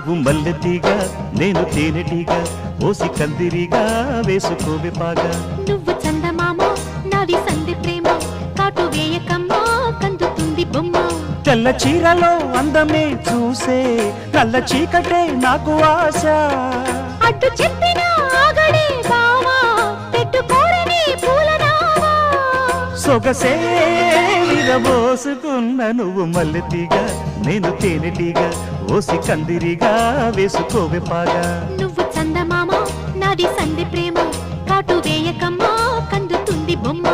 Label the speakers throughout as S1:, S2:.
S1: నువ్వు మల్లెతీగా నేను తేనెటీగా ఓసి కందిరిగా వేసుకోవే పాగా
S2: నువ్వు చందమామ నాది సంధి ప్రేమ కాటు వేయకమ్మా కందుతుంది బొమ్మ
S1: తెల్ల చీరలో అందమే చూసే నల్ల చీకటే నాకు ఆశ
S2: అడ్డు చెప్పిన ఆగడే బావా పెట్టుకోరని పూలనావా
S1: సొగసే విరబోసుకున్న నువ్వు మల్లెతీగా నేను తేనెటీగా ఓసి కందిరిగా వేసుకోవే పాగా
S2: నువ్వు చందమామ నాది సంధి ప్రేమ కాటు వేయకమ్మా కందుతుంది బొమ్మ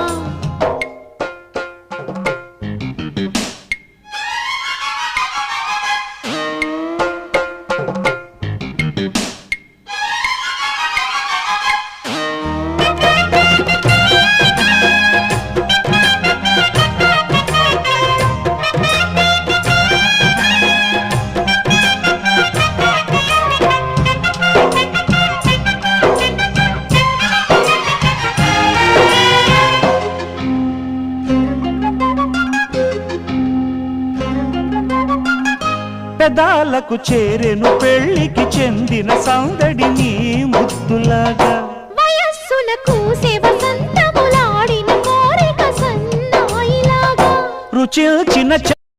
S1: పెదాలకు చేరెను పెళ్లికి చెందిన సందడి నీ ముద్దులాగా
S2: వయస్సులకు వసంతములాడిన కోరిక సన్నాయిలాగా
S1: రుచి చిన్న